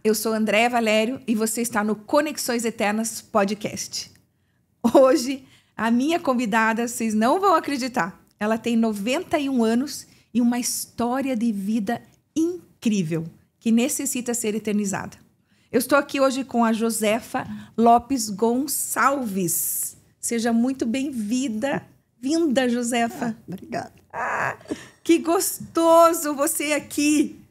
eu sou Andréa Valério e você está no Conexões Eternas Podcast. Hoje, a minha convidada, vocês não vão acreditar, ela tem 91 anos e uma história de vida incrível, que necessita ser eternizada. Eu estou aqui hoje com a Josefa Lopes Gonçalves. Seja muito bem-vinda, Josefa. Obrigada. Que gostoso você aqui.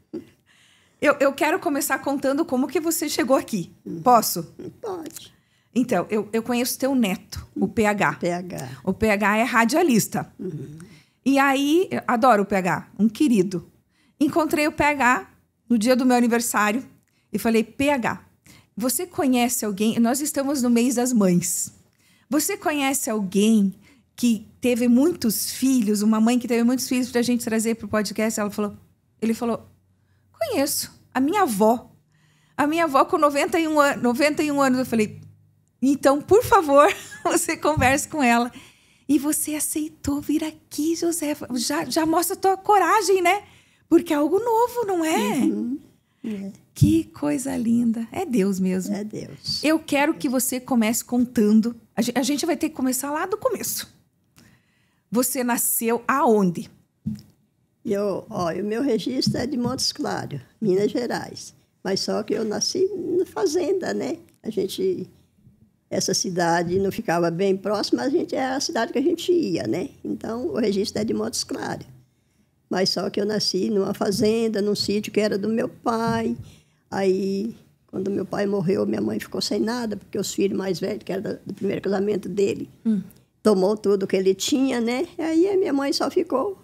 Eu quero começar contando como que você chegou aqui. Posso? Pode. Então, eu conheço teu neto, o PH. PH. O PH é radialista. E aí, eu adoro o PH, um querido. Encontrei o PH no dia do meu aniversário e falei, PH, você conhece alguém... Nós estamos no mês das mães. Você conhece alguém que teve muitos filhos, uma mãe que teve muitos filhos para a gente trazer para o podcast? Ele falou, conheço, a minha avó. A minha avó com 91 anos. Eu falei, então, por favor, você converse com ela. E você aceitou vir aqui, Josefa. Já mostra a tua coragem, né? Porque é algo novo, não é? É. Que coisa linda. É Deus mesmo. É Deus. Eu quero que você comece contando. A gente vai ter que começar lá do começo. Você nasceu aonde? O meu registro é de Montes Claros, Minas Gerais. Mas só que eu nasci na fazenda, né? Essa cidade não ficava bem próxima, era a cidade que a gente ia, né? Então, o registro é de Montes Claros. Mas só que eu nasci numa fazenda, num sítio que era do meu pai. Aí, quando meu pai morreu, minha mãe ficou sem nada, porque os filhos mais velhos, que era do primeiro casamento dele, tomou tudo que ele tinha, né? E aí, a minha mãe só ficou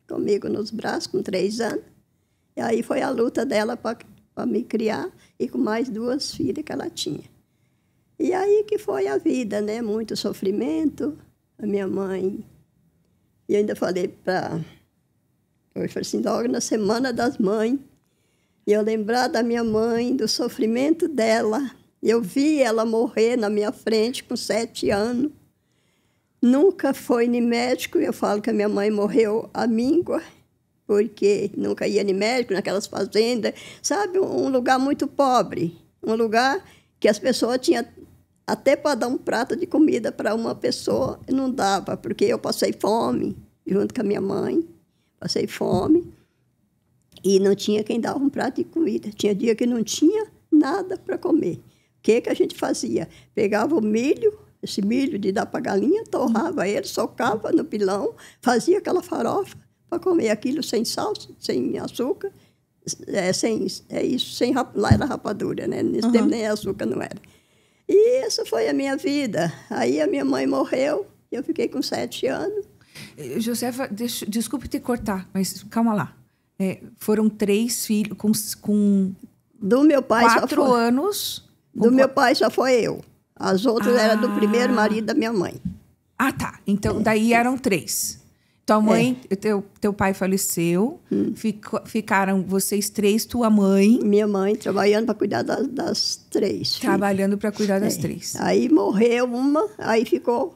comigo nos braços, com 3 anos. E aí, foi a luta dela para me criar e com mais 2 filhas que ela tinha. E aí que foi a vida, né? Muito sofrimento. A minha mãe... E eu ainda falei para... Eu falei assim, logo na Semana das Mães, e eu lembrar da minha mãe, do sofrimento dela. Eu vi ela morrer na minha frente com 7 anos. Nunca foi nem médico. Eu falo que a minha mãe morreu à míngua, porque nunca ia nem médico naquelas fazendas. Sabe, um lugar muito pobre. Um lugar que as pessoas tinham... Até para dar um prato de comida para uma pessoa, não dava, porque eu passei fome, junto com a minha mãe. Passei fome e não tinha quem dava um prato de comida. Tinha dia que não tinha nada para comer. O que a gente fazia? Pegava o milho, esse milho de dar para a galinha, torrava ele, socava no pilão, fazia aquela farofa para comer aquilo sem sal, sem açúcar. Lá era rapadura, né? Nesse tempo nem açúcar não era. E essa foi a minha vida. Aí a minha mãe morreu, eu fiquei com 7 anos. Josefa, desculpe te cortar, mas calma lá. Foram 3 filhos com do meu pai 4 anos. Do meu pai só foi eu. As outras eram do primeiro marido da minha mãe. Ah, tá. Então, daí eram 3. Tua mãe, teu pai faleceu, ficaram vocês 3, tua mãe... Minha mãe trabalhando para cuidar das 3. Trabalhando para cuidar das 3. Aí morreu uma, aí ficou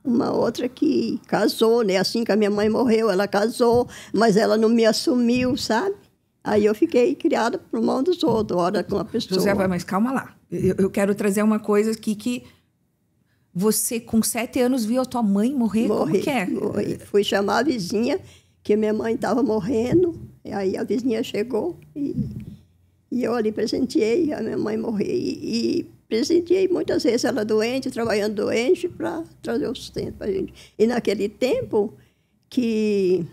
uma outra que casou, né? Assim que a minha mãe morreu, ela casou, mas ela não me assumiu, sabe? Aí eu fiquei criada por mão dos outros, hora com a pessoa. Josefa, mas calma lá. Eu quero trazer uma coisa aqui que... Você, com 7 anos, viu a tua mãe morrer? Como que é? Morri. Fui chamar a vizinha, que minha mãe estava morrendo. E aí a vizinha chegou e eu ali presenteei a minha mãe morrer. E presenteei muitas vezes ela doente, trabalhando doente, para trazer o sustento para a gente. E naquele tempo que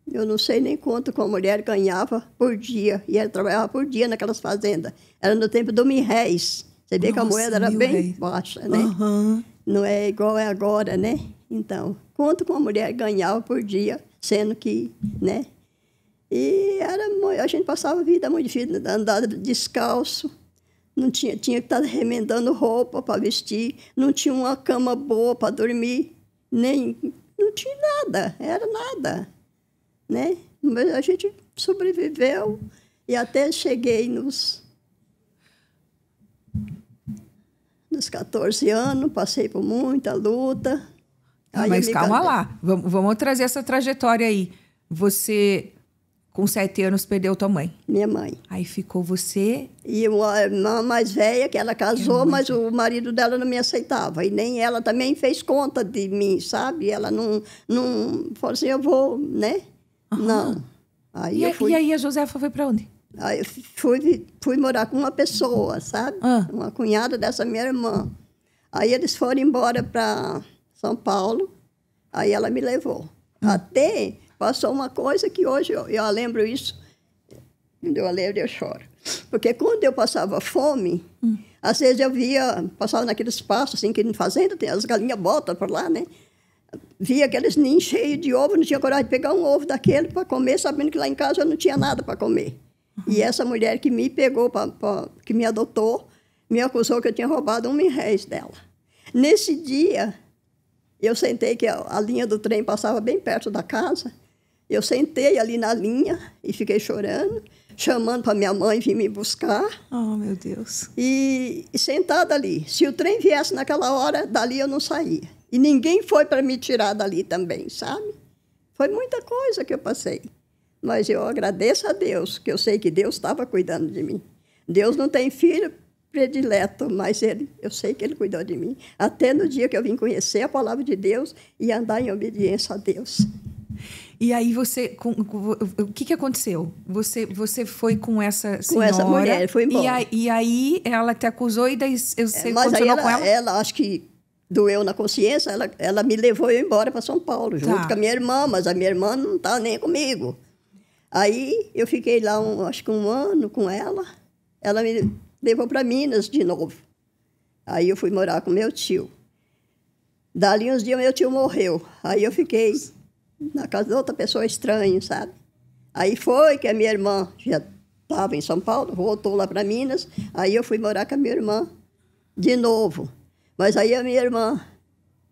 eu não sei nem quanto que a mulher ganhava por dia. E ela trabalhava por dia naquelas fazendas. Era no tempo do R$1.000. Você vê que a moeda era bem baixa, né? Não é igual é agora, né? Então, quanto que uma mulher ganhava por dia, sendo que, né? E a gente passava a vida muito difícil, andava descalço, não tinha que estar remendando roupa para vestir, não tinha uma cama boa para dormir, não tinha nada, era nada, né? Mas a gente sobreviveu e até cheguei nos 14 anos, passei por muita luta. Mas calma lá, vamos trazer essa trajetória aí. Você Com 7 anos, perdeu tua mãe. Minha mãe. Aí ficou você... E uma irmã mais velha, que ela casou, mas o marido dela não me aceitava. E nem ela também fez conta de mim, sabe? Ela não falou assim, eu vou, né? Não. Aí eu fui... E aí a Josefa foi para onde? Aí eu fui morar com uma pessoa, sabe? Uma cunhada dessa minha irmã. Aí eles foram embora para São Paulo. Aí ela me levou. Até passou uma coisa que hoje eu lembro isso. Quando eu lembro, eu choro. Porque quando eu passava fome, às vezes eu passava naqueles espaços, assim, que em fazenda tem as galinhas botam por lá, né? Via aqueles ninhos cheios de ovo, não tinha coragem de pegar um ovo daquele para comer, sabendo que lá em casa eu não tinha nada para comer. E essa mulher que me pegou, que me adotou, me acusou que eu tinha roubado R$1.000 dela. Nesse dia, eu sentei, que a linha do trem passava bem perto da casa, eu sentei ali na linha e fiquei chorando, chamando para minha mãe vir me buscar. Oh, meu Deus. E sentada ali. Se o trem viesse naquela hora, dali eu não saía. E ninguém foi para me tirar dali também, sabe? Foi muita coisa que eu passei. Mas eu agradeço a Deus, que eu sei que Deus estava cuidando de mim. Deus não tem filho predileto, mas eu sei que Ele cuidou de mim. Até no dia que eu vim conhecer a palavra de Deus e andar em obediência a Deus. E aí você... o que aconteceu? Você foi com essa senhora... Com essa mulher, foi embora. E aí ela te acusou e daí você mas continuou aí com ela? Ela, acho que doeu na consciência, ela me levou eu embora para São Paulo, junto com a minha irmã, mas a minha irmã não estava nem comigo. Aí eu fiquei lá, acho que 1 ano com ela. Ela me levou para Minas de novo. Aí eu fui morar com meu tio. Dali uns dias meu tio morreu. Aí eu fiquei na casa de outra pessoa estranha, sabe? Aí foi que a minha irmã já estava em São Paulo, voltou lá para Minas. Aí eu fui morar com a minha irmã de novo. Mas aí a minha irmã,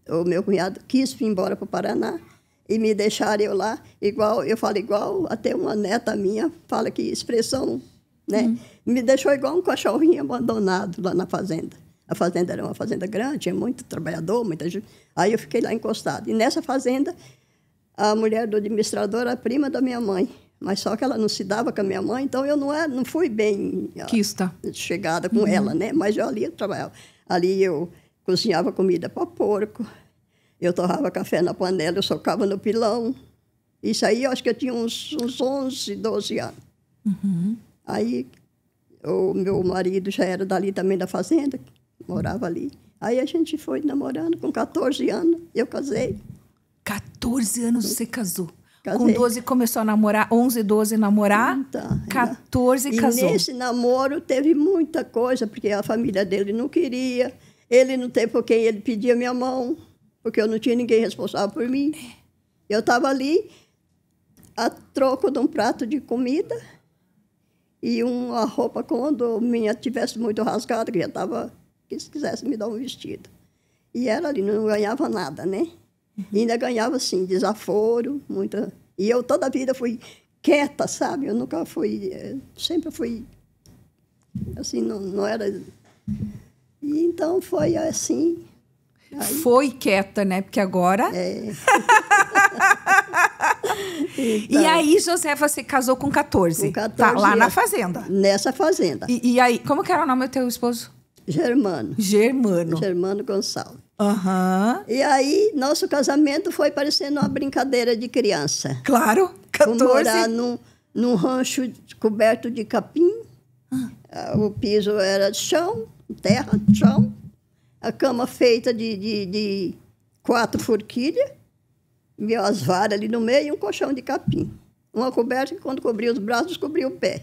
o meu cunhado, quis vir embora para o Paraná. E me deixaram eu lá, eu falo igual, até uma neta minha fala que expressão, né? Me deixou igual um cachorrinho abandonado lá na fazenda. A fazenda era uma fazenda grande, tinha muito trabalhador, muita gente. Aí eu fiquei lá encostado. E nessa fazenda, a mulher do administrador era prima da minha mãe. Mas só que ela não se dava com a minha mãe, então eu não fui bem chegada com ela, né? Mas eu ali eu trabalhava. Ali eu cozinhava comida para porco. Eu torrava café na panela, eu socava no pilão. Isso aí, eu acho que eu tinha uns 11, 12 anos. Aí, o meu marido já era dali também da fazenda, morava ali. Aí a gente foi namorando, com 14 anos, eu casei. 14 anos você casou? Casei. Com 12 começou a namorar, 11, 12 namorar, Então, 14 casou. E nesse namoro teve muita coisa, porque a família dele não queria, ele não teve por quem ele pedia minha mão, porque eu não tinha ninguém responsável por mim. Eu estava ali a troco de um prato de comida e uma roupa quando minha tivesse muito rasgada, que já estava, que se quisesse me dar um vestido. E era ali, não ganhava nada, né? E ainda ganhava, assim, desaforo, muita... E eu toda a vida fui quieta, sabe? Eu nunca fui... Sempre fui... Assim, não era... E então foi assim... Aí... Foi quieta, né? Porque agora... Então, e aí, Josefa, você casou com 14? Com 14 tá, lá na fazenda? Nessa fazenda. E aí, como que era o nome do teu esposo? Germano. Germano Gonçalves. E aí, nosso casamento foi parecendo uma brincadeira de criança. Claro, 14. Fui morar num rancho coberto de capim. O piso era de chão, terra, chão. A cama feita de 4 forquilhas. As varas ali no meio e um colchão de capim. Uma coberta que, quando cobria os braços, cobria o pé.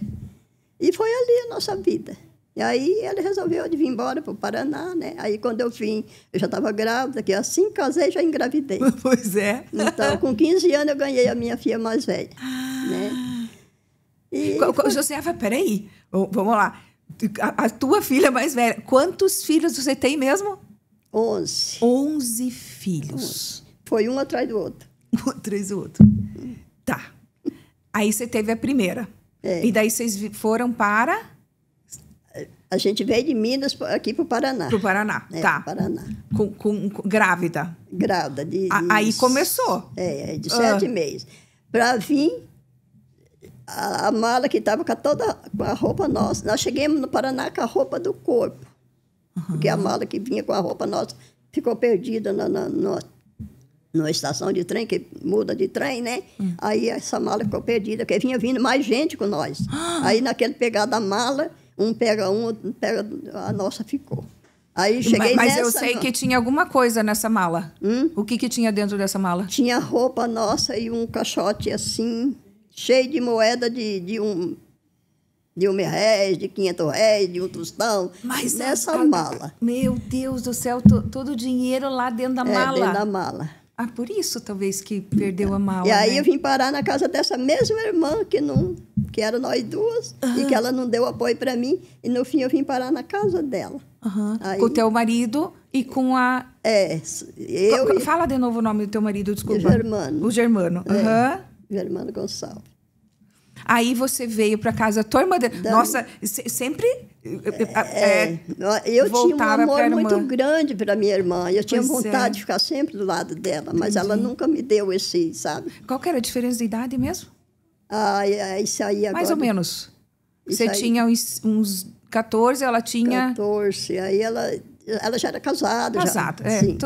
E foi ali a nossa vida. E aí ele resolveu de vir embora para o Paraná, né? Aí quando eu vim, eu já estava grávida, que assim casei, já engravidei. Pois é. Então, com 15 anos, eu ganhei a minha filha mais velha. Né? E Josefa, peraí. Vamos lá. A tua filha mais velha, quantos filhos você tem mesmo? 11. 11 filhos. 11. Foi um atrás do outro. Um atrás do outro. Tá. Aí você teve a primeira. E daí vocês foram para... A gente veio de Minas aqui para o Paraná. Para o Paraná, tá. Paraná. Com grávida. Grávida. Aí começou. De 7 meses. Para vir, a mala que estava com a roupa nossa. Nós chegamos no Paraná com a roupa do corpo. Porque a mala que vinha com a roupa nossa ficou perdida numa estação de trem, que muda de trem, né? Aí essa mala ficou perdida, porque vinha vindo mais gente com nós. Aí naquele pegar da mala, um pega outro pega... A nossa ficou. Aí cheguei Mas nessa... eu sei que tinha alguma coisa nessa mala. O que tinha dentro dessa mala? Tinha roupa nossa e um caixote assim, cheio de moeda de R$1, de R$500, de um tostão, Mas nessa mala. Meu Deus do céu, todo o dinheiro lá dentro da mala. Dentro da mala. Ah, por isso talvez que perdeu a mala. E aí, né? eu vim parar na casa dessa mesma irmã, que era nós duas, e que ela não deu apoio para mim, e no fim eu vim parar na casa dela. Aí, com o teu marido e com a... Fala de novo o nome do teu marido, desculpa. O Germano. O Germano. Germano Gonçalves. Aí você veio para casa, tua irmã... Nossa, sempre... eu tinha um amor muito grande para minha irmã. Eu tinha vontade de ficar sempre do lado dela, mas ela nunca me deu esse, sabe? Qual que era a diferença de idade mesmo? Isso aí agora... Mais ou menos. Você tinha uns 14, ela tinha... 14, aí ela já era casada. Casada,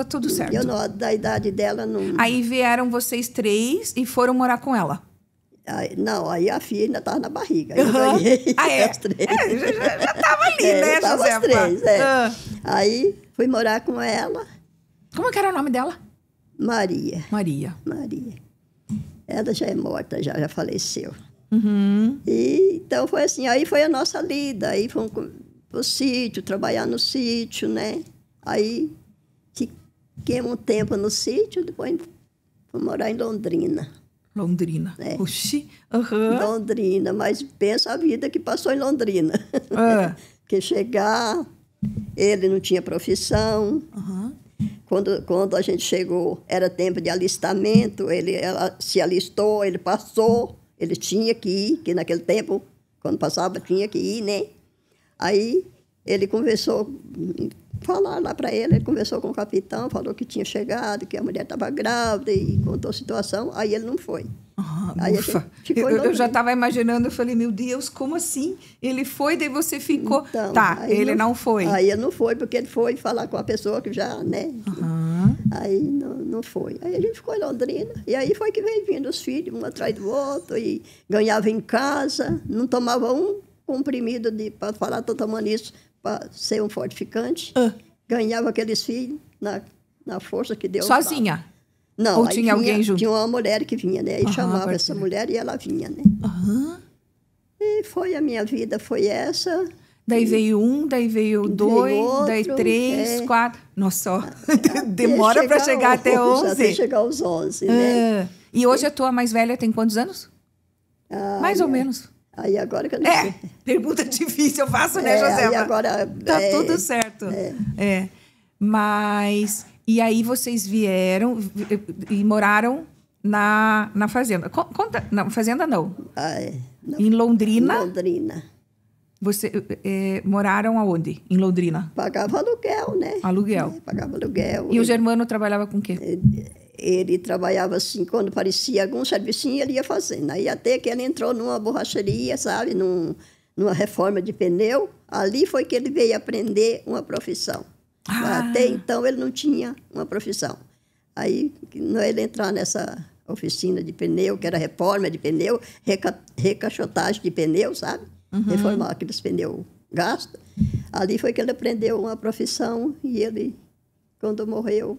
tudo certo. Eu, da idade dela, não... Aí vieram vocês 3 e foram morar com ela? Aí a filha ainda estava na barriga. As 3. Já estava ali, né, Josefa? As 3, Aí fui morar com ela. Como que era o nome dela? Maria. Maria. Ela já é morta, já faleceu. E, então foi assim, aí foi a nossa lida. Aí fomos pro sítio, trabalhar no sítio, né? Aí fiquei um tempo no sítio, depois fui morar em Londrina. Londrina. Oxi. Londrina, mas pensa a vida que passou em Londrina. Porque chegar, ele não tinha profissão. Quando a gente chegou, era tempo de alistamento, ela se alistou, ele passou, ele tinha que ir, que naquele tempo, quando passava, tinha que ir, né? Aí ele conversou, falaram lá para ele conversou com o capitão, falou que tinha chegado, que a mulher estava grávida e contou a situação, aí ele não foi. Aí eu já estava imaginando, eu falei, meu Deus, como assim? Ele foi, daí você ficou... Então, ele não foi. Aí ele não foi, porque ele foi falar com a pessoa que já, né? Aí não foi. Aí a gente ficou em Londrina, e aí foi que veio vindo os filhos, um atrás do outro, e ganhava em casa, não tomava um comprimido para falar, estou tomando isso para ser um fortificante. Ganhava aqueles filhos na força que Deus dava. Sozinha? Não, ou tinha alguém junto? Tinha uma mulher que vinha, né? E chamava essa mulher e ela vinha, né? E foi a minha vida, foi essa. Daí veio um, daí veio 2, outro, daí 3, 4. Nossa, ó, demora para chegar até 11. Até chegar aos 11, né? E hoje a tua mais velha tem quantos anos? Mais ou menos. Aí agora que eu não sei. Pergunta difícil, eu faço, né, Josefa? Aí agora, tá tudo certo. Mas... E aí vocês vieram e moraram na fazenda. Conta, não, fazenda não. Em Londrina. Londrina. Você moraram aonde? Em Londrina? Pagava aluguel, né? Aluguel. Pagava aluguel. E o Germano trabalhava com o quê? Ele trabalhava assim, quando aparecia algum servicinho, ele ia fazendo. Aí até que ele entrou numa borracharia, sabe? Numa reforma de pneu. Ali foi que ele veio aprender uma profissão. Até então ele não tinha uma profissão. Aí ele entrar nessa oficina de pneu, que era reforma de pneu, recaixotagem de pneu, sabe? Reformar aqueles pneus gastos. Ali foi que ele aprendeu uma profissão e ele, quando morreu,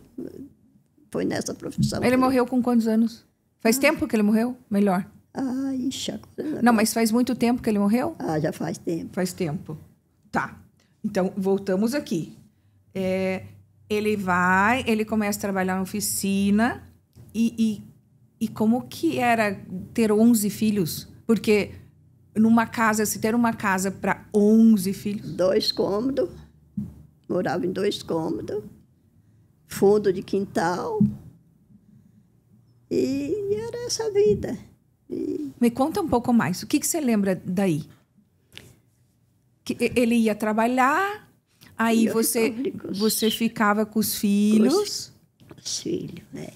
foi nessa profissão. Ele morreu com quantos anos? Faz tempo que ele morreu? Melhor. Não, mas faz muito tempo que ele morreu? Já faz tempo. Faz tempo. Tá. Então, voltamos aqui. Ele começa a trabalhar na oficina e como que era ter 11 filhos? Porque se ter uma casa para 11 filhos... 2 cômodos, morava em 2 cômodos, fundo de quintal, e era essa vida. Me conta um pouco mais, o que você lembra daí? Que ele ia trabalhar... Aí você ficava com os filhos? Os filhos, né?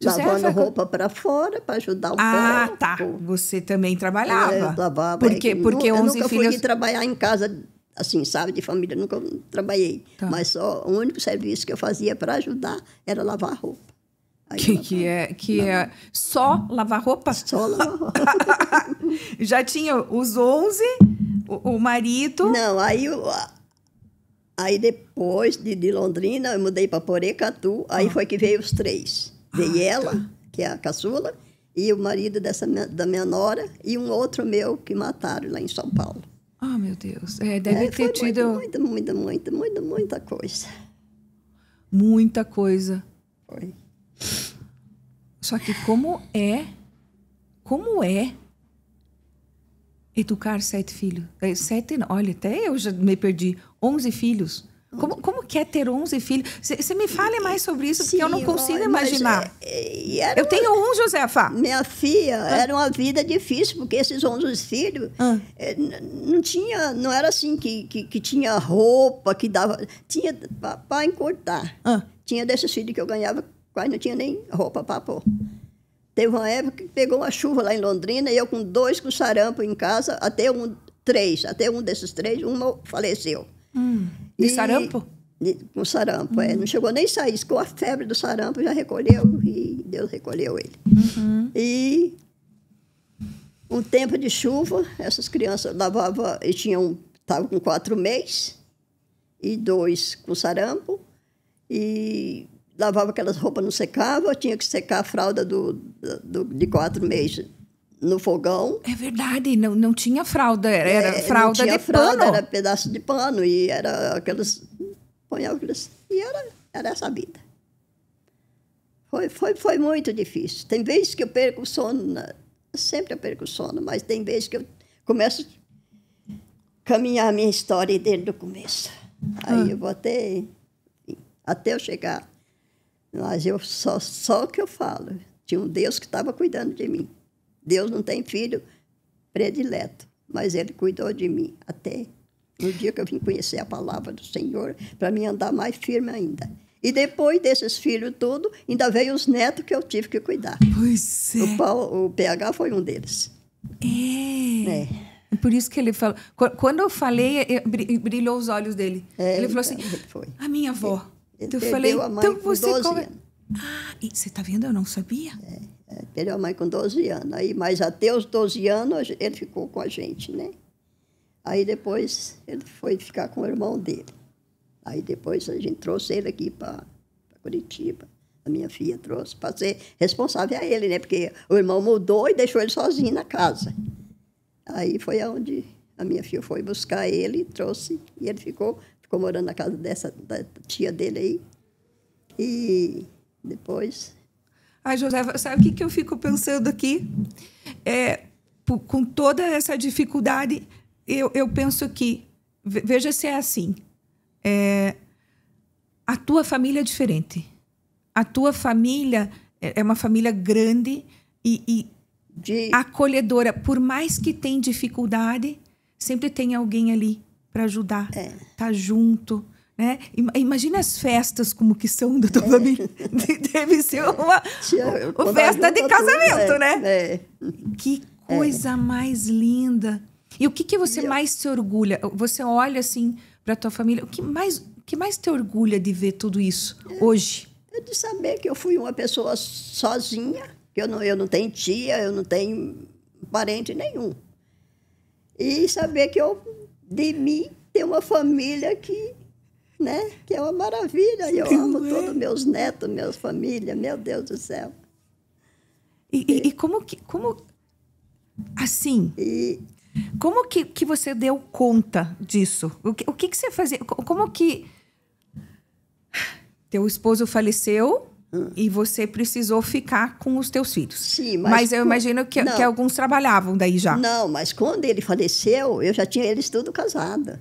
lavando roupa para fora, para ajudar um pouco. Ah, tá. Você também trabalhava. Eu lavava. Porque 11 nunca filhos... fui trabalhar em casa, assim, sabe, de família, nunca trabalhei. Tá. Mas só o único serviço que eu fazia para ajudar era lavar roupa. Aí Que é só lavar roupa? Só lavar roupa. Já tinha os 11, o marido... Não, aí depois de Londrina, eu mudei para Porecatu, aí foi que veio os 3. Veio ela, que é a caçula, e o marido da minha nora, e um outro meu que mataram lá em São Paulo. Ah, meu Deus. Deve ter tido... Muita coisa. Muita coisa. Foi. Só que como é educar 7 filhos? 7, olha, até eu já me perdi. 11 filhos. Como que é ter 11 filhos? Você me fale mais sobre isso, porque eu não consigo imaginar. Eu tenho um, Josefa. Minha filha, era uma vida difícil, porque esses 11 filhos, não era assim que tinha roupa, que dava... Tinha para encurtar. Tinha desses filhos que eu ganhava, quase não tinha nem roupa para pôr. Teve uma época que pegou uma chuva lá em Londrina, e eu com 2 com sarampo em casa, até um desses 3, um faleceu. De sarampo? Com sarampo, Não chegou nem a sair, com a febre do sarampo, já recolheu, e Deus recolheu ele. E um tempo de chuva, essas crianças lavavam, estavam com 4 meses, e 2 com sarampo, e lavava aquelas roupas, não secava, tinha que secar a fralda de 4 meses no fogão. É verdade, não tinha fralda, era fralda não tinha de fralda, pano. Era pedaço de pano, e era aquelas... E era essa vida. Foi muito difícil. Tem vezes que eu perco o sono, sempre eu perco o sono, mas tem vezes que eu começo a caminhar a minha história desde o começo. Aí eu vou até eu chegar. Mas eu só que eu falo, tinha um Deus que estava cuidando de mim. Deus não tem filho predileto, mas Ele cuidou de mim até no dia que eu vim conhecer a palavra do Senhor, para mim andar mais firme ainda. E depois desses filhos tudo, ainda veio os netos que eu tive que cuidar. Pois é. O PH foi um deles. Por isso que ele falou... Quando eu falei, brilhou os olhos dele. Ele falou assim, a minha avó. Eu falei, a mãe então você... 12 anos. E você está vendo? Eu não sabia. Perdeu a mãe com 12 anos. Aí, mas até os 12 anos, ele ficou com a gente, né? Aí depois, ele foi ficar com o irmão dele. Aí depois, a gente trouxe ele aqui para Curitiba. A minha filha trouxe para ser responsável a ele, né? Porque o irmão mudou e deixou ele sozinho na casa. Aí foi aonde a minha filha foi buscar ele, trouxe, e ele ficou morando na casa da tia dele aí. E depois... José, sabe o que eu fico pensando aqui? Com toda essa dificuldade, eu penso que, veja se é assim, a tua família é diferente. A tua família é uma família grande e acolhedora. Por mais que tenha dificuldade, sempre tem alguém ali para ajudar, tá junto, né? Imagina as festas como que são da tua família. Deve ser uma festa de casamento, né? Que coisa mais linda. E o que você mais se orgulha? Você olha assim para tua família, o que mais te orgulha de ver tudo isso hoje? É de saber que eu fui uma pessoa sozinha, que eu não tenho tia, eu não tenho parente nenhum. E saber que de mim tem uma família que é uma maravilha. Eu amo todos meus netos, minha família, meu Deus do céu. E como assim? Como que você deu conta disso? O que você fazia? Como que teu esposo faleceu e você precisou ficar com os teus filhos? Sim, mas eu imagino que alguns trabalhavam daí já. Não, mas quando ele faleceu, eu já tinha eles tudo casado.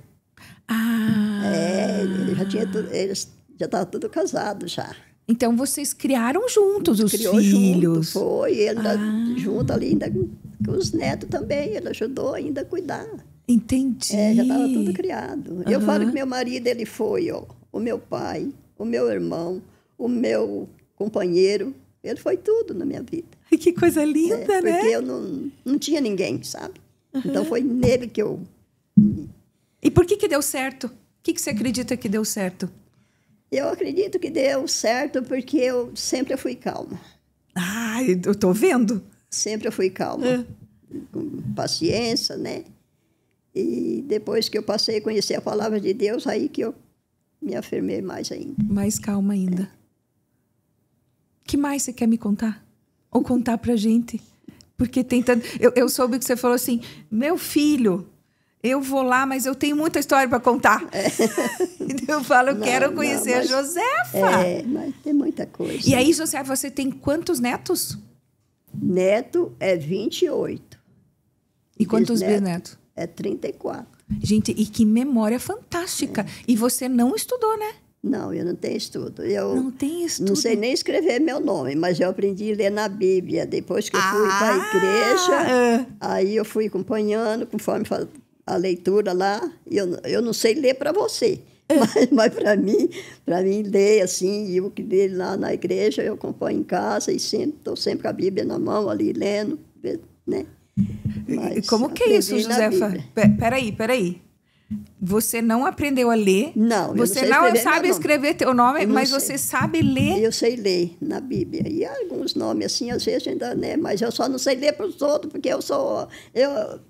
Eles já estavam tudo casados já. Então vocês criaram juntos os filhos? Junto, foi. Ele junto ali ainda com os netos também. Ele ajudou ainda a cuidar. Entendi. Já estava tudo criado. Eu falo que meu marido, ele foi o meu pai, o meu irmão, o meu companheiro. Ele foi tudo na minha vida. Que coisa linda, né? Porque eu não tinha ninguém, sabe? Então foi nele que eu... E por que deu certo? O que você acredita que deu certo? Eu acredito que deu certo porque eu sempre fui calma. Ah, eu tô vendo. Sempre eu fui calma. Com paciência, né? E depois que eu passei a conhecer a palavra de Deus, aí que eu me afirmei mais ainda. Mais calma ainda. O que mais você quer me contar? Ou contar pra gente? Porque tem tanto... Eu soube que você falou assim, meu filho, eu vou lá, mas eu tenho muita história para contar. Eu falo, eu quero conhecer a Josefa. Mas tem muita coisa. E aí, Josefa, você tem quantos netos? Neto é 28. E quantos bisnetos? É 34. Gente, e que memória fantástica. E você não estudou, né? Não, eu não tenho estudo. Eu não tem estudo? Não sei nem escrever meu nome, mas eu aprendi a ler na Bíblia. Depois que eu fui para a igreja, aí eu fui acompanhando, conforme a leitura lá. Eu não sei ler para você, mas para mim ler assim, e o que ler lá na igreja, eu acompanho em casa e estou sempre com a Bíblia na mão ali, lendo, né? Mas como que é isso, Josefa? Peraí. Você não aprendeu a ler? Não, você não sabe escrever teu nome, mas você sabe ler? Eu sei ler na Bíblia. E alguns nomes, assim, às vezes ainda, né? Mas eu só não sei ler para os outros, porque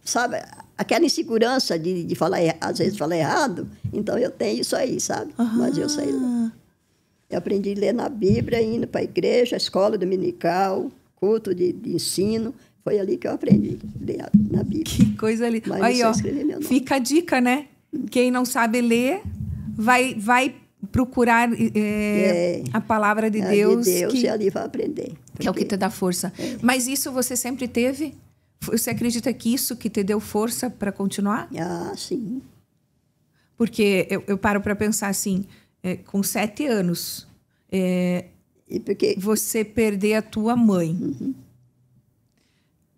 sabe, aquela insegurança de falar, às vezes falar errado, então eu tenho isso aí, sabe? Mas eu sei ler. Eu aprendi a ler na Bíblia, indo para a igreja, escola dominical, culto de ensino. Foi ali que eu aprendi a ler na Bíblia. Que coisa linda. Aí, ó, fica a dica, né? Quem não sabe ler, vai procurar a palavra de Deus. E ali vai aprender. Que é o que te dá força. Mas isso você sempre teve? Você acredita que isso que te deu força para continuar? Ah, sim. Porque eu paro para pensar assim, com 7 anos, e porque... você perder a tua mãe...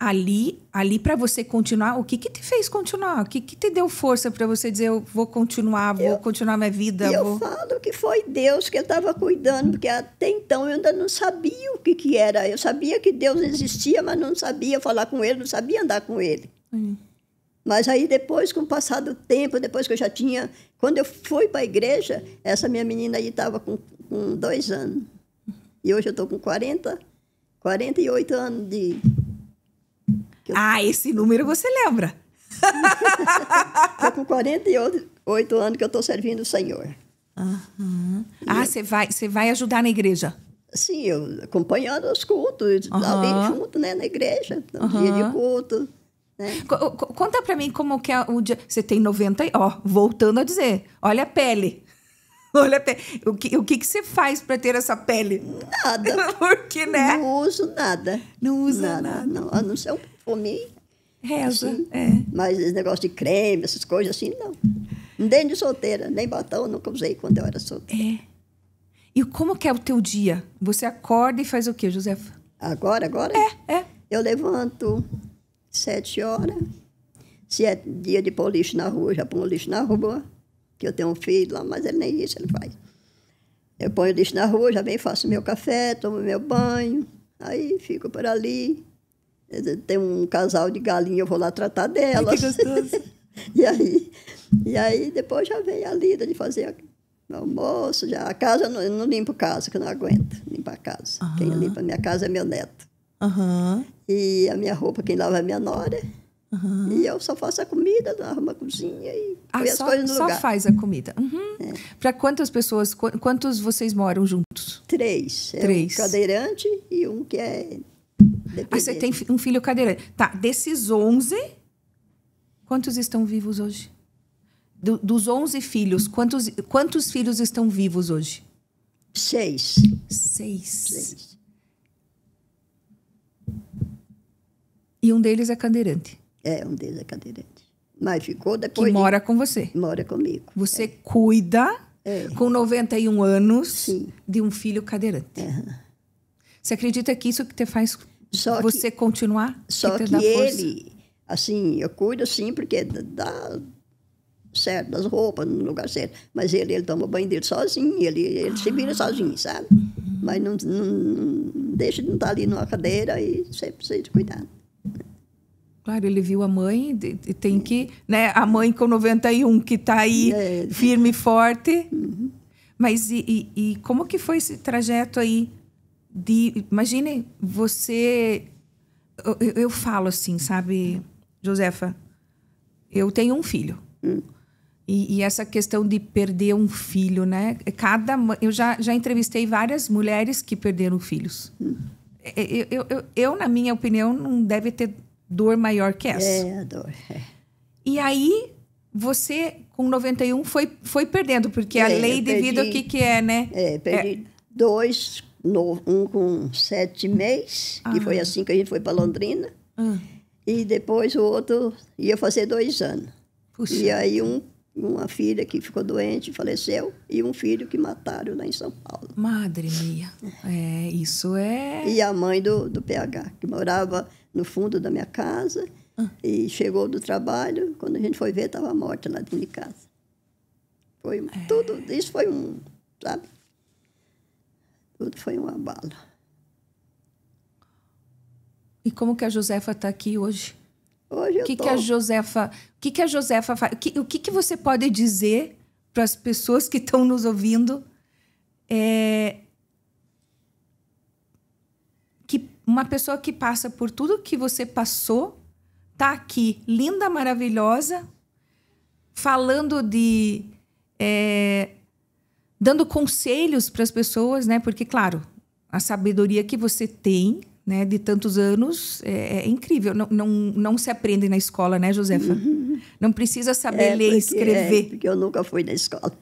Ali para você continuar, o que te fez continuar? O que te deu força para você dizer, eu vou continuar, vou continuar minha vida? Eu falo que foi Deus que estava cuidando, porque até então eu ainda não sabia o que era. Eu sabia que Deus existia, mas não sabia falar com Ele, não sabia andar com Ele. Mas aí depois, com o passar do tempo, depois que eu já tinha... Quando eu fui para a igreja, essa minha menina aí estava com 2 anos. E hoje eu estou com 48 anos de... esse número você lembra. Estou com 48 anos que eu estou servindo o Senhor. Você vai ajudar na igreja? Sim, eu acompanhando os cultos, ali junto, né, na igreja, no dia de culto. Né? Conta para mim como que é o dia... Você tem 90... voltando a dizer, olha a pele. Olha a pele. O que você faz para ter essa pele? Nada. Porque, né? Não uso nada. Não usa nada. Não, a não ser um perfume. Reza, assim, é. Mas esse negócio de creme, essas coisas assim, não. Nem de solteira, nem batom, eu nunca usei quando eu era solteira. É. E como que é o teu dia? Você acorda e faz o quê, Josefa? Agora? É. Eu levanto 7 horas. Se é dia de pôr lixo na rua, já ponho lixo na rua. Que eu tenho um filho lá, mas ele nem isso ele faz. Eu ponho lixo na rua, já venho, faço meu café, tomo meu banho. Aí fico por ali. Tem um casal de galinha, eu vou lá tratar delas. Ai, que gostoso. E aí depois já vem a lida de fazer almoço. Já. A casa, eu não limpo casa, que eu não aguento limpar a casa. Quem limpa a minha casa é meu neto. E a minha roupa, quem lava é minha nora. E eu só faço a comida, arrumo a cozinha e põe as coisas no lugar. Só faz a comida. Para quantas pessoas, quantos vocês moram juntos? 3. 3. Um cadeirante e um que é dependente. Você tem um filho cadeirante. Tá, desses 11, quantos estão vivos hoje? Dos 11 filhos, quantos filhos estão vivos hoje? 6. 6. E um deles é cadeirante? Um deles é cadeirante. Mas ficou depois... Que mora com você? Mora comigo. Você cuida, com 91 anos, Sim. de um filho cadeirante. Você acredita que isso que te faz você continuar? Só que ele, assim, eu cuido sim, porque dá certo, das roupas no lugar certo. Mas ele toma o banho dele sozinho, ele se vira sozinho, sabe? Mas não deixa de não estar ali numa cadeira e você precisa de cuidado. Claro, ele viu a mãe, e tem que... Né, a mãe com 91, que está aí firme e forte. Mas e como que foi esse trajeto aí? Imagine você... Eu falo assim, sabe, Josefa? Eu tenho um filho. E essa questão de perder um filho, né? Eu já entrevistei várias mulheres que perderam filhos. Eu, na minha opinião, não deve ter dor maior que essa. A dor. E aí, você, com 91, foi perdendo, porque a lei de vida, o que é, né? Perdi 2, um com 7 meses, que foi assim que a gente foi para Londrina. E depois o outro ia fazer 2 anos. Puxa. E aí uma filha que ficou doente, faleceu, e um filho que mataram lá em São Paulo. Madre minha. Isso é... E a mãe do PH, que morava no fundo da minha casa, e chegou do trabalho, quando a gente foi ver, estava morta lá dentro de casa. Tudo, isso foi sabe? Tudo foi um abalo. E como que a Josefa está aqui hoje? Hoje eu O que a Josefa faz? O que você pode dizer para as pessoas que estão nos ouvindo? Que uma pessoa que passa por tudo que você passou está aqui, linda, maravilhosa, falando dando conselhos para as pessoas, né? Porque, claro, a sabedoria que você tem, né, de tantos anos, é incrível. Não se aprende na escola, né, Josefa? Não precisa saber ler e escrever. Porque eu nunca fui na escola.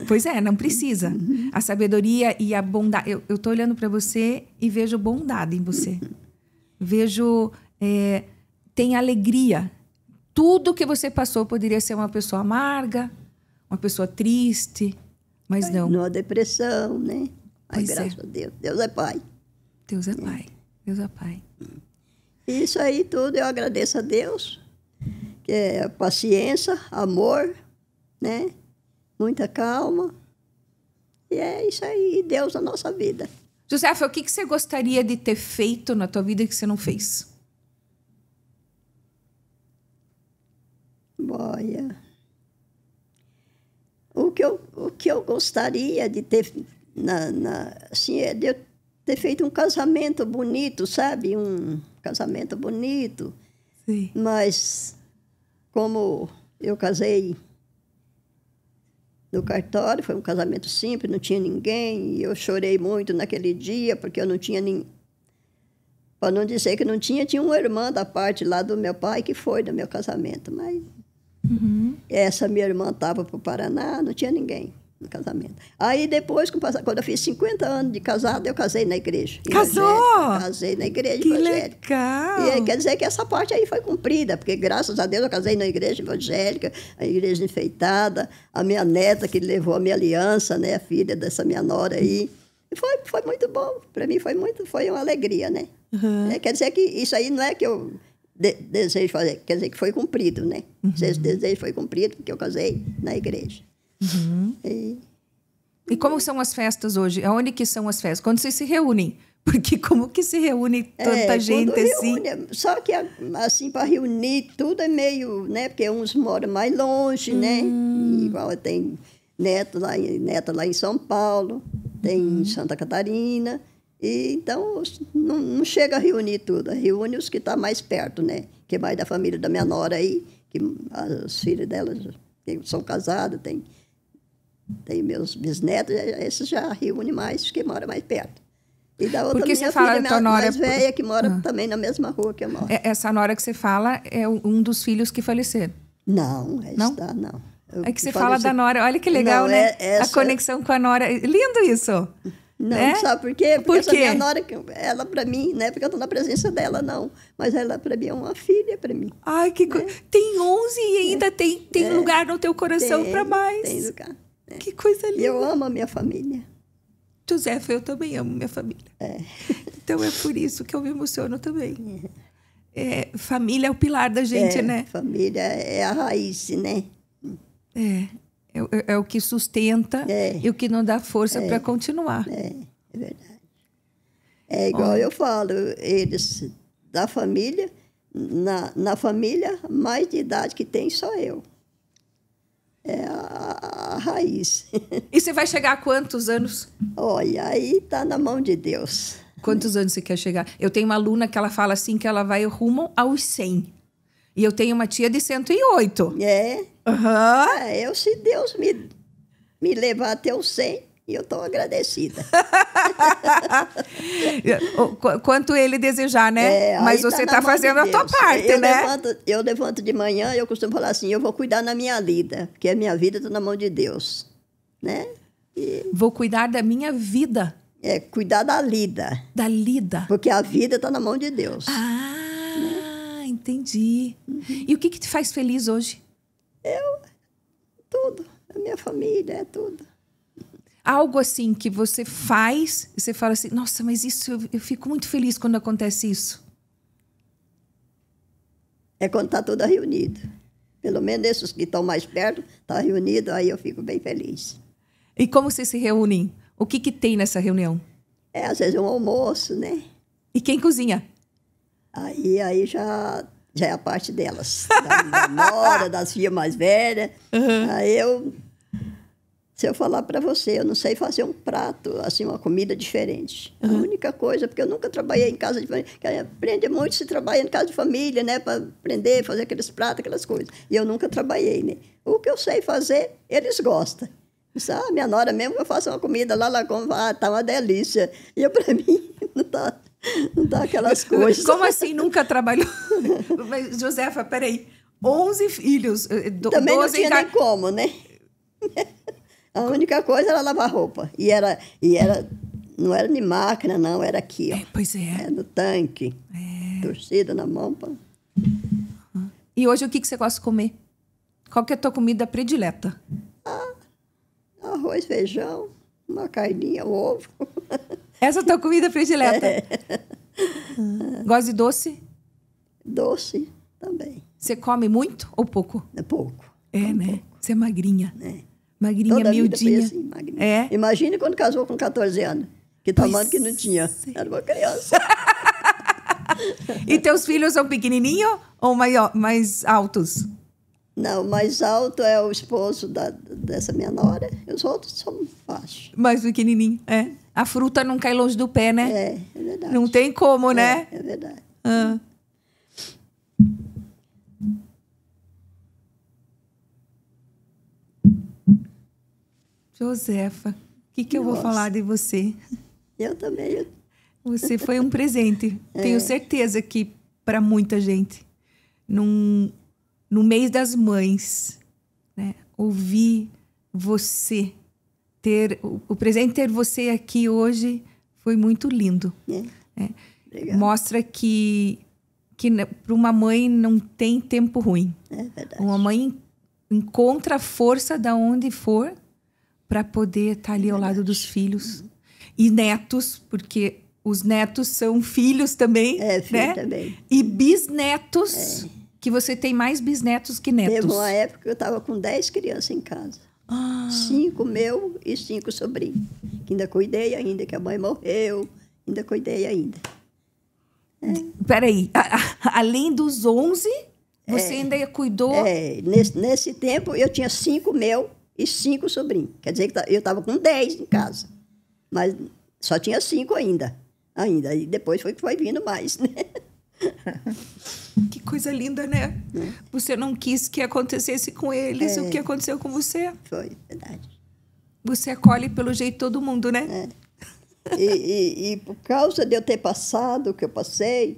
Pois é, não precisa. A sabedoria e a bondade... Eu estou olhando para você e vejo bondade em você. Vejo... tem alegria. Tudo que você passou poderia ser uma pessoa amarga, uma pessoa triste, mas não. Numa depressão, né? Ai, graças a Deus. Deus é Pai. Deus é Pai. Deus é Pai. Isso aí tudo eu agradeço a Deus, que é paciência, amor, né? Muita calma. E é isso aí, Deus na nossa vida. Josefa, o que você gostaria de ter feito na tua vida que você não fez? Olha, o que eu gostaria de ter, assim, é de eu ter feito um casamento bonito, sabe? Um casamento bonito. Sim. Mas, como eu casei no cartório, foi um casamento simples, não tinha ninguém, e eu chorei muito naquele dia, porque eu não tinha ninguém. Para não dizer que não tinha, tinha uma irmã da parte lá do meu pai que foi do meu casamento, mas essa minha irmã estava para o Paraná, não tinha ninguém no casamento. Aí depois, quando eu fiz 50 anos de casado, eu casei na igreja. Casou? Casei na igreja que evangélica. Legal! E quer dizer que essa parte aí foi cumprida, porque graças a Deus eu casei na igreja evangélica, a igreja enfeitada, a minha neta que levou a minha aliança, né, a filha dessa minha nora aí. E foi muito bom, para mim foi uma alegria, né? Quer dizer que isso aí não é que eu desejo fazer, quer dizer que foi cumprido, né? Esse desejo foi cumprido porque eu casei na igreja. E como são as festas hoje? Aonde que são as festas? Quando vocês se reúnem? Porque como que se reúne tanta gente assim? Reúne, só que assim, para reunir tudo é meio, né? Porque uns moram mais longe, né? Igual tem neta lá em São Paulo, tem em Santa Catarina. E, então, não chega a reunir tudo. Reúne os que estão mais perto, né? Que é mais da família da minha nora aí, que as filhas delas são casadas, tem meus bisnetos, esses já reúnem mais, que moram mais perto. E da outra, porque minha você fala filha da tua nora... mais velha, que mora também na mesma rua que eu moro. Essa nora que você fala é um dos filhos que faleceram? Não, não? Não. É que você fala da nora, olha que legal, não, né? A conexão com a nora. Lindo isso! Não, sabe por quê? Porque essa minha nora, ela para mim, não é porque eu estou na presença dela, não. Mas ela para mim é uma filha para mim. Ai, que coisa. Tem 11 e ainda tem lugar no teu coração para mais. Tem lugar. Que coisa linda. E eu amo a minha família. Josefa, eu também amo minha família. Então é por isso que eu me emociono também. Família é o pilar da gente, né? Família é a raiz, né? É o que sustenta e o que não dá força para continuar. É verdade. É igual eu falo, eles da família, na família, mais de idade que tem só eu. É a raiz. E você vai chegar a quantos anos? Olha, aí tá na mão de Deus. Quantos anos você quer chegar? Eu tenho uma aluna que ela fala assim que ela vai rumo aos 100. E eu tenho uma tia de 108. É. Uhum. Se Deus me levar até os 100, eu estou agradecida. Quanto ele desejar, né? Mas você está fazendo a tua parte, né? Eu levanto de manhã, eu costumo falar assim, eu vou cuidar da minha vida, porque a minha vida está na mão de Deus, né? Vou cuidar da minha vida. Cuidar da lida. Da lida. Porque a vida está na mão de Deus. Entendi. E o que te faz feliz hoje? Tudo. A minha família, é tudo. Algo assim que você faz e você fala assim, nossa, mas isso eu fico muito feliz quando acontece isso. É quando está tudo reunido. Pelo menos esses que estão mais perto, estão reunidos, aí eu fico bem feliz. E como vocês se reúnem? O que tem nessa reunião? Às vezes um almoço, né? E quem cozinha? Aí já é a parte delas. Da nora, das filhas mais velhas. Uhum. Aí se eu falar para você, eu não sei fazer um prato, assim, uma comida diferente. A única coisa, porque eu nunca trabalhei em casa de família. Aprende muito se trabalha em casa de família, né? Para aprender, fazer aqueles pratos, aquelas coisas. E eu nunca trabalhei, né? O que eu sei fazer, eles gostam. Minha nora mesmo que eu faço uma comida lá como, tá uma delícia. E eu, para mim, não tá aquelas coisas. Como assim nunca trabalhou? Mas, Josefa, peraí. 11 filhos. Também 12 não tinha nem como, né? A única coisa era lavar roupa. E não era de máquina, não, era aqui, ó. Pois é. No tanque. Torcida na mão. E hoje o que você gosta de comer? Qual que é a tua comida predileta? Arroz, feijão, uma carninha, um ovo. Essa é a tua comida predileta? Gosta de doce? Doce também. Você come muito ou pouco? É pouco. Né? Pouco. Você é magrinha. Magrinha, toda miudinha. Vida foi assim, magrinha. Imagine quando casou com 14 anos. Que tamanho que não tinha. Era uma criança. E teus filhos são pequenininhos ou mais altos? Não, o mais alto é o esposo dessa minha nora. E os outros são baixos. Mais pequenininho, A fruta não cai longe do pé, né? É verdade. Não tem como, né? É verdade. Josefa, o que eu vou falar de você? Eu também. Você foi um presente. Tenho certeza que para muita gente. No mês das mães, né? Ouvir você, o presente ter você aqui hoje foi muito lindo. Mostra que para uma mãe não tem tempo ruim. É verdade. Uma mãe encontra força de onde for para poder estar ali ao lado dos filhos. E netos, porque os netos são filhos também. Filho né? também. E bisnetos, que você tem mais bisnetos que netos. Teve uma época que eu estava com 10 crianças em casa. 5 meu e 5 sobrinhos. Que ainda cuidei ainda, que a mãe morreu. Ainda cuidei ainda. Peraí, além dos 11, você ainda cuidou? Nesse tempo eu tinha 5 meu e 5 sobrinhos. Quer dizer que eu estava com 10 em casa. Mas só tinha 5 ainda. E depois foi vindo mais, né? Que coisa linda, né? Você não quis que acontecesse com eles o que aconteceu com você. Foi, verdade. Você acolhe pelo jeito todo mundo, né? E por causa de eu ter passado o que eu passei,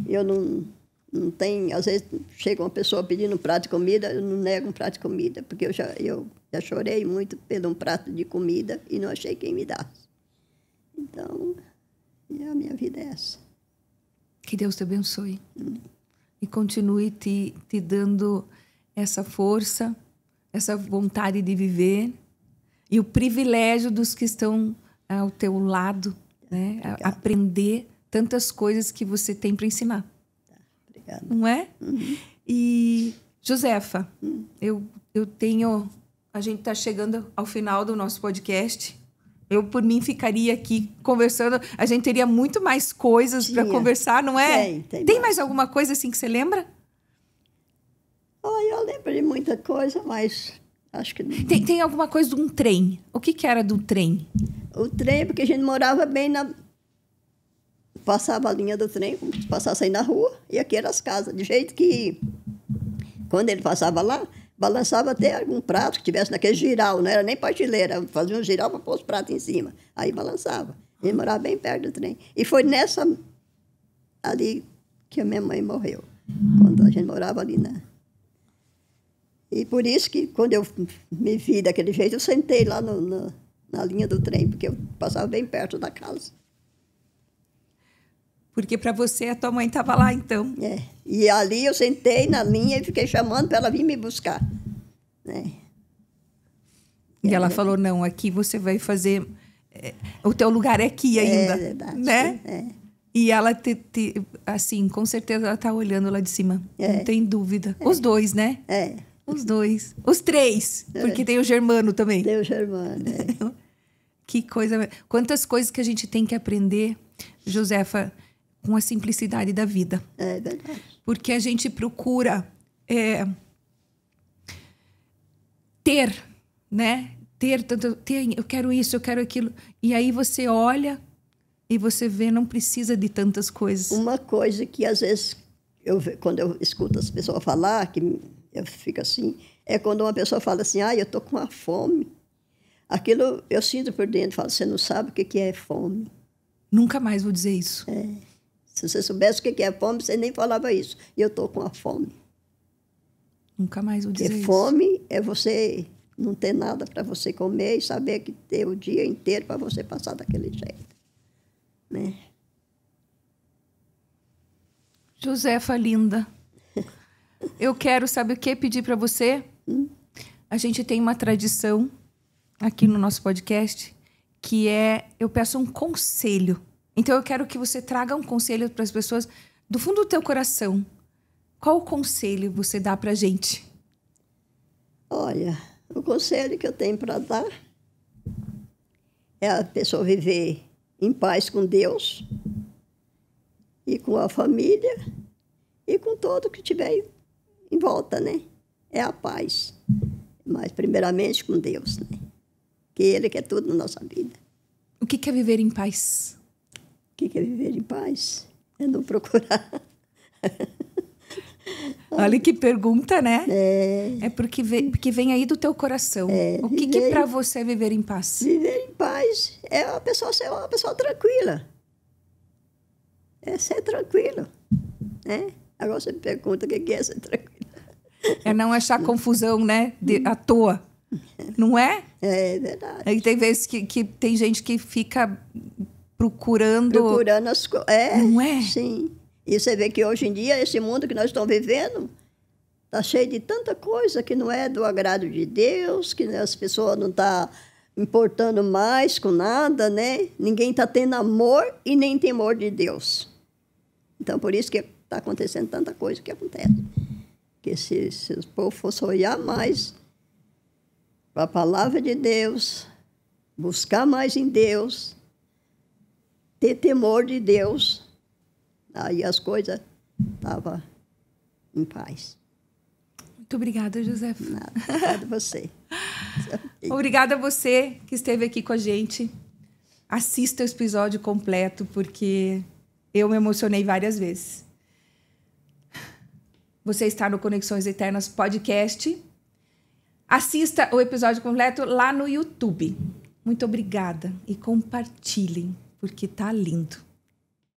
eu não tenho... Às vezes chega uma pessoa pedindo um prato de comida, eu não nego um prato de comida, porque eu já chorei muito por um prato de comida e não achei quem me desse. Então, a minha vida é essa. Que Deus te abençoe. E continue te dando essa força, essa vontade de viver e o privilégio dos que estão ao teu lado, né? Aprender tantas coisas que você tem para ensinar. Obrigada. Não é? E, Josefa, eu tenho... A gente está chegando ao final do nosso podcast. Eu, por mim, ficaria aqui conversando. A gente teria muito mais coisas para conversar, não é? Tem mais alguma coisa assim que você lembra? Eu lembro de muita coisa, mas acho que... Tem alguma coisa de um trem. O que era do trem? O trem, porque a gente morava bem na... Passava a linha do trem, como se passasse aí na rua, e aqui eram as casas. De jeito que, quando ele passava lá, balançava até algum prato que tivesse naquele giral, não era nem partilheira, fazia um giral para pôr os pratos em cima. Aí balançava. Ele morava bem perto do trem. E foi nessa ali que a minha mãe morreu, quando a gente morava ali, né? E por isso que, quando eu me vi daquele jeito, eu sentei lá na linha do trem, porque eu passava bem perto da casa. Porque para você, a tua mãe estava lá, então. E ali eu sentei na linha e fiquei chamando para ela vir me buscar. Né? E ela falou, não, aqui você vai fazer... o teu lugar é aqui ainda. É verdade. Né? E ela, assim, com certeza ela está olhando lá de cima. Não tem dúvida. Os dois, né? Os dois. Os três. Porque tem o Germano também. Tem o Germano, Que coisa... Quantas coisas que a gente tem que aprender, Josefa, com a simplicidade da vida. É verdade. Porque a gente procura ter, né? Ter, eu quero isso, eu quero aquilo. E aí você olha e você vê, não precisa de tantas coisas. Uma coisa que às vezes, quando eu escuto as pessoas falar, que eu fico assim, é quando uma pessoa fala assim, eu estou com uma fome. Aquilo eu sinto por dentro, falo, você não sabe o que é fome. Nunca mais vou dizer isso. Se você soubesse o que é fome, você nem falava isso. E eu estou com a fome. Nunca mais vou dizer isso. Fome é você não ter nada para você comer e saber que tem o dia inteiro para você passar daquele jeito. Né? Josefa linda, eu quero, sabe o que, pedir para você? A gente tem uma tradição aqui no nosso podcast que eu peço um conselho. Então, eu quero que você traga um conselho para as pessoas do fundo do teu coração. Qual conselho você dá para a gente? Olha, o conselho que eu tenho para dar é a pessoa viver em paz com Deus e com a família e com todo que tiver em volta, né? É a paz. Mas, primeiramente, com Deus, né? Que Ele quer tudo na nossa vida. O que é viver em paz? O que é viver em paz? É não procurar. Olha que pergunta, né? É porque vem aí do teu coração. O que para você é viver em paz? Viver em paz é a pessoa ser uma pessoa tranquila. É ser tranquilo. Né? Agora você me pergunta o que é ser tranquilo. É não achar confusão, né? À toa. Não é? É verdade. Aí tem vezes que tem gente que fica procurando as coisas. Não é? Sim. E você vê que hoje em dia, esse mundo que nós estamos vivendo, está cheio de tanta coisa que não é do agrado de Deus, que as pessoas não estão importando mais com nada, né? Ninguém está tendo amor e nem temor de Deus. Então, por isso que está acontecendo tanta coisa que acontece. Porque se o povo fosse olhar mais para a palavra de Deus, buscar mais em Deus, ter temor de Deus, aí as coisas estavam em paz. Muito obrigada, Josefa. Nada, obrigada a você. Obrigada a você que esteve aqui com a gente. Assista o episódio completo, porque eu me emocionei várias vezes. Você está no Conexões Eternas Podcast. Assista o episódio completo lá no YouTube. Muito obrigada e compartilhem, porque tá lindo.